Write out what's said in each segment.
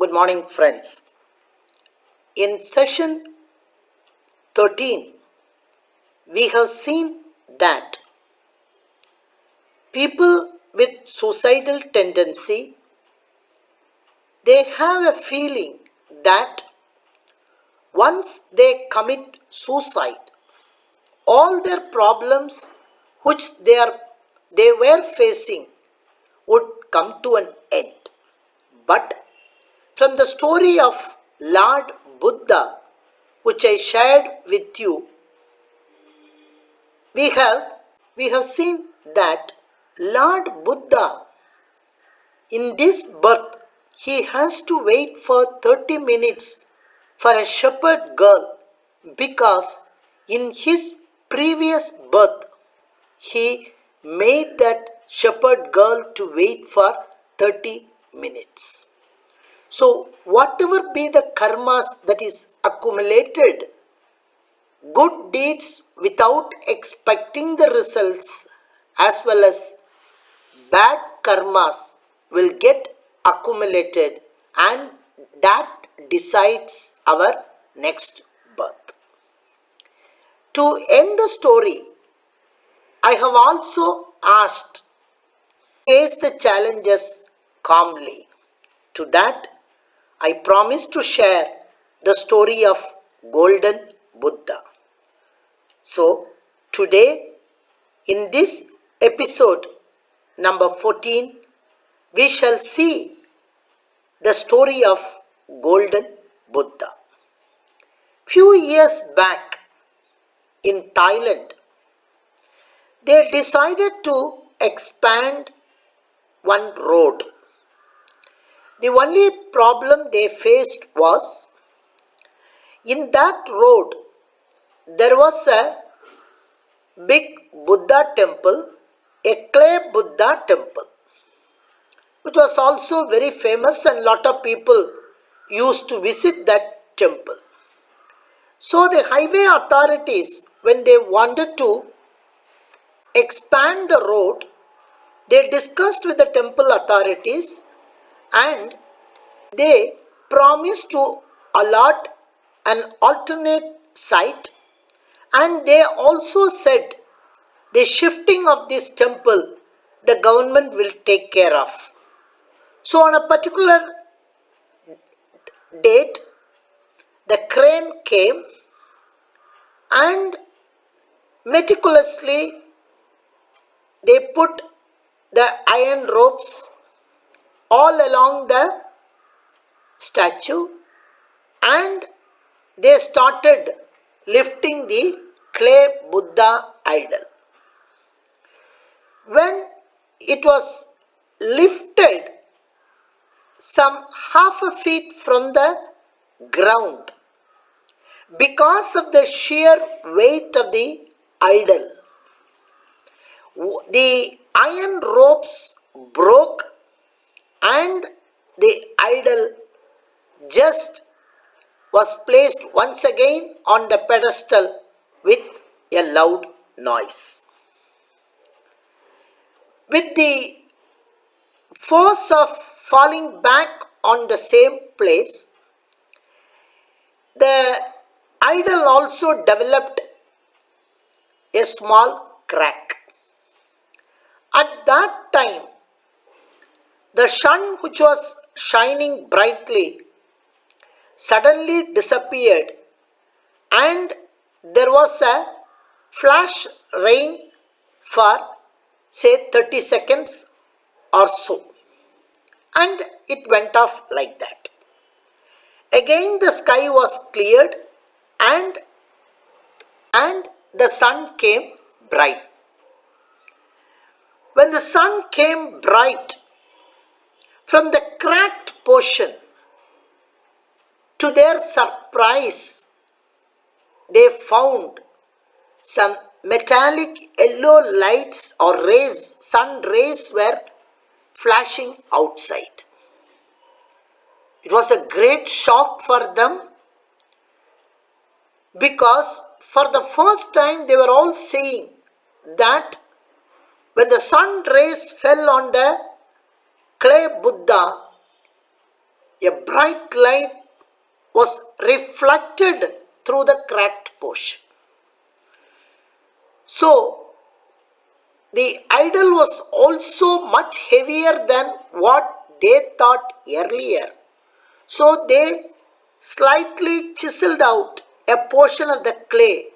Good morning, friends. In session 13, we have seen that people with suicidal tendency, they have a feeling that once they commit suicide, all their problems which they were facing would come to an end. But from the story of Lord Buddha, which I shared with you, we have seen that Lord Buddha, in this birth, he has to wait for 30 minutes for a shepherd girl because in his previous birth he made that shepherd girl to wait for 30 minutes. So whatever be the karmas that is accumulated, good deeds without expecting the results as well as bad karmas will get accumulated, and that decides our next birth. To end the story, I have also asked, face the challenges calmly. To that, I promise to share the story of Golden Buddha. So, today, in this episode number 14, we shall see the story of Golden Buddha. Few years back in Thailand, they decided to expand one road. The only problem they faced was, in that road there was a big Buddha temple, a clay Buddha temple, which was also very famous, and lot of people used to visit that temple. So the highway authorities, when they wanted to expand the road, they discussed with the temple authorities and they promised to allot an alternate site, and they also said the shifting of this temple the government will take care of. So on a particular date, the crane came and meticulously they put the iron ropes all along the statue, and they started lifting the clay Buddha idol. When it was lifted some half a feet from the ground, because of the sheer weight of the idol, the iron ropes broke and the idol just was placed once again on the pedestal with a loud noise. With the force of falling back on the same place, the idol also developed a small crack. At that time, the sun, which was shining brightly, suddenly disappeared, and there was a flash rain for say 30 seconds or so, and it went off like that. Again the sky was cleared and the sun came bright. When the sun came bright, from the cracked portion, to their surprise, they found some metallic yellow lights or rays, sun rays were flashing outside. It was a great shock for them, because for the first time they were all saying that when the sun rays fell on the clay Buddha, A bright light was reflected through the cracked portion. So, the idol was also much heavier than what they thought earlier. So, they slightly chiseled out a portion of the clay,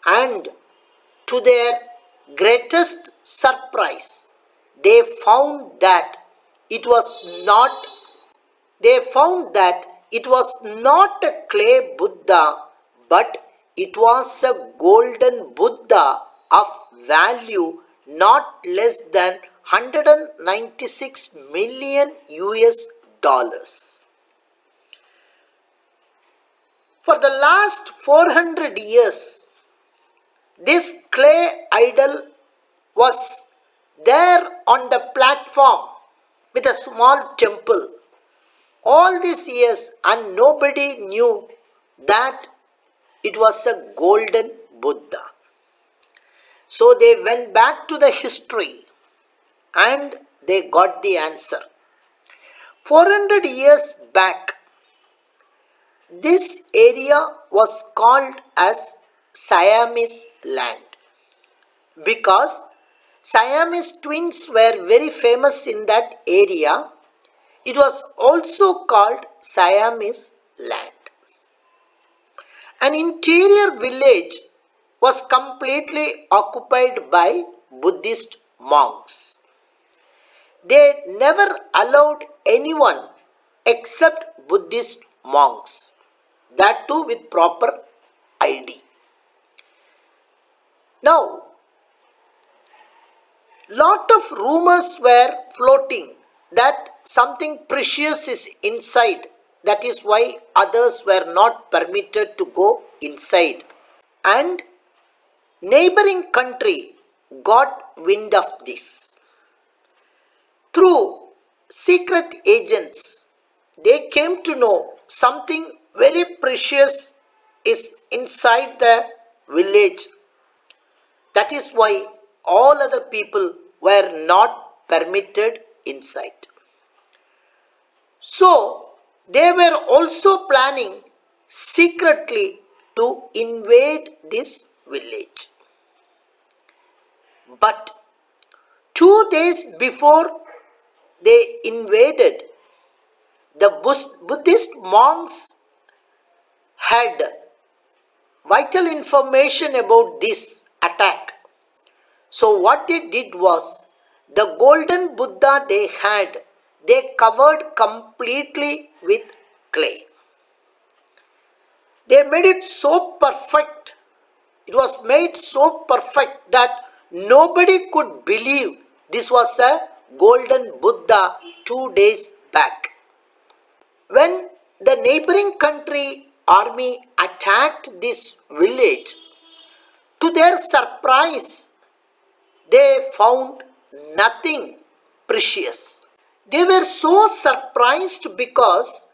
and to their greatest surprise, they found that it was not a clay Buddha, but it was a golden Buddha of value not less than 196 million US dollars. For the last 400 years, this clay idol was there on the platform with a small temple all these years, and nobody knew that it was a golden Buddha. So they went back to the history and they got the answer. 400 years back, this area was called as Siamese land because Siamese twins were very famous in that area. It was also called Siamese land. An interior village was completely occupied by Buddhist monks. They never allowed anyone except Buddhist monks, that too with proper ID. Now, lot of rumors were floating that something precious is inside. That is why others were not permitted to go inside. And neighboring country got wind of this. Through secret agents, they came to know something very precious is inside the village. That is why all other people were not permitted inside. So, they were also planning secretly to invade this village. But 2 days before they invaded, the Buddhist monks had vital information about this attack. So what they did was, the golden Buddha they covered completely with clay. They made it so perfect. It was made so perfect that nobody could believe this was a golden Buddha 2 days back. When the neighboring country army attacked this village, to their surprise, they found nothing precious. They were so surprised because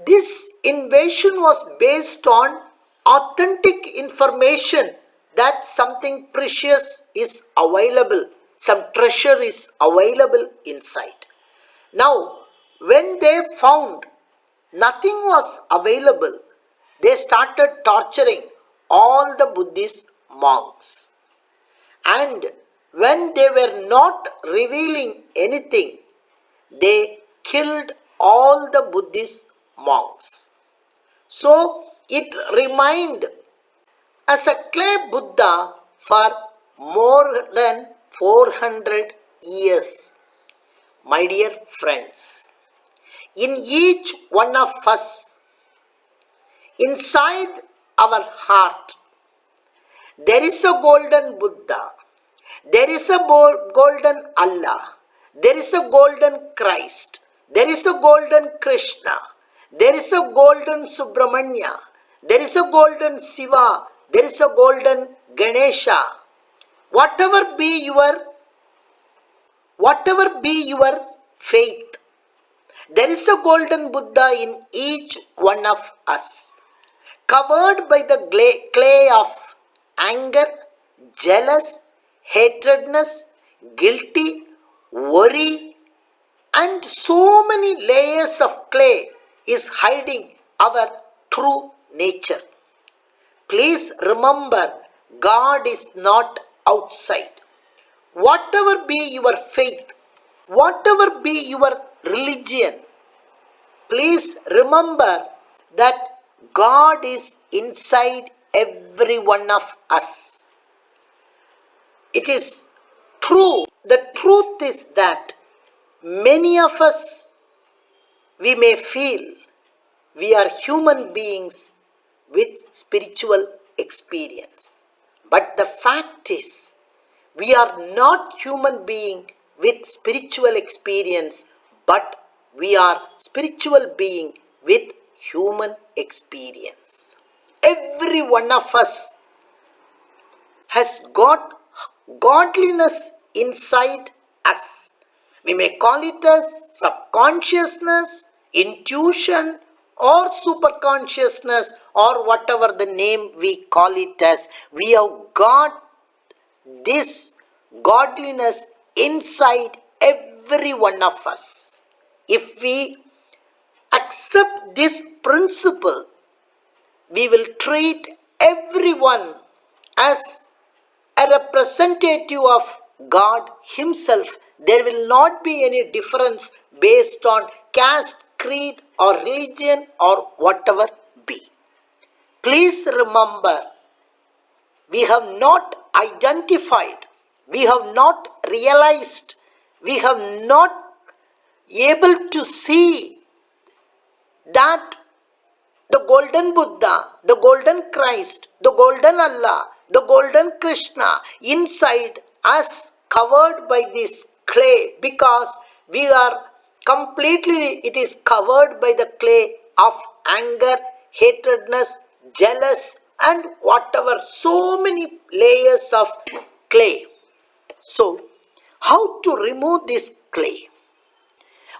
this invasion was based on authentic information that something precious is available, some treasure is available inside. Now, when they found nothing was available, they started torturing all the Buddhist monks. And when they were not revealing anything, they killed all the Buddhist monks. So it remained as a clay Buddha for more than 400 years. My dear friends, in each one of us, inside our heart, there is a golden Buddha, there is a golden Allah, there is a golden Christ, there is a golden Krishna, there is a golden Subramanya, there is a golden Shiva, there is a golden Ganesha. Whatever be your faith, there is a golden Buddha in each one of us, covered by the clay of anger, jealous, hatredness, guilty, worry, and so many layers of clay is hiding our true nature. Please remember, God is not outside. Whatever be your faith, whatever be your religion, please remember that God is inside every one of us. It is true. The truth is that many of us, we may feel we are human beings with spiritual experience. But the fact is, we are not human being with spiritual experience, but we are spiritual being with human experience. Every one of us has got godliness inside us. We may call it as subconsciousness, intuition, or superconsciousness, or whatever the name we call it as. We have got this godliness inside every one of us. If we accept this principle, we will treat everyone as a representative of God Himself. There will not be any difference based on caste, creed, or religion, or whatever be. Please remember, we have not identified, we have not realized, we have not able to see that the golden Buddha, the golden Christ, the golden Allah, the golden Krishna inside us covered by this clay, because we are completely, it is covered by the clay of anger, hatredness, jealous, and whatever, so many layers of clay. So, how to remove this clay?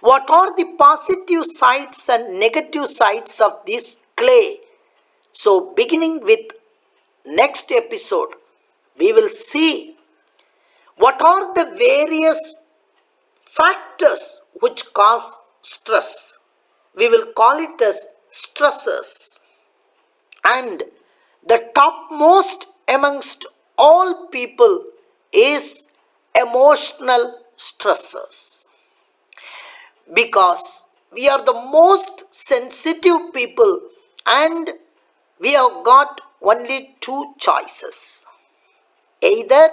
What are the positive sides and negative sides of this clay? So, beginning with next episode, we will see what are the various factors which cause stress. We will call it as stressors. And the topmost amongst all people is emotional stressors. Because we are the most sensitive people and we have got only two choices. Either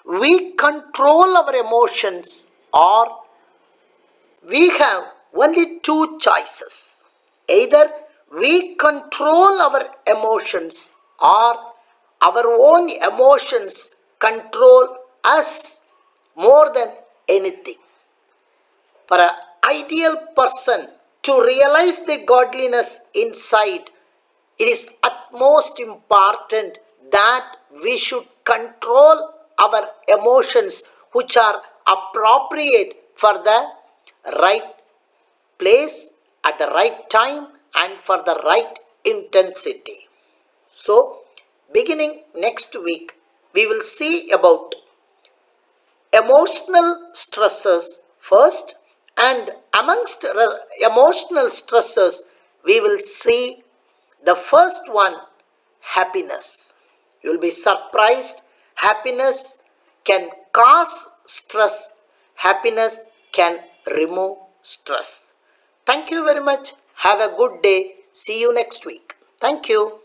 we control our emotions, or we have only two choices. Either we control our emotions, or our own emotions control us more than anything. For an ideal person to realize the godliness inside, it is utmost important that we should control our emotions, which are appropriate for the right place at the right time and for the right intensity. So, beginning next week, we will see about emotional stresses first, and amongst emotional stresses, we will see the first one, happiness. You will be surprised. Happiness can cause stress. Happiness can remove stress. Thank you very much. Have a good day. See you next week. Thank you.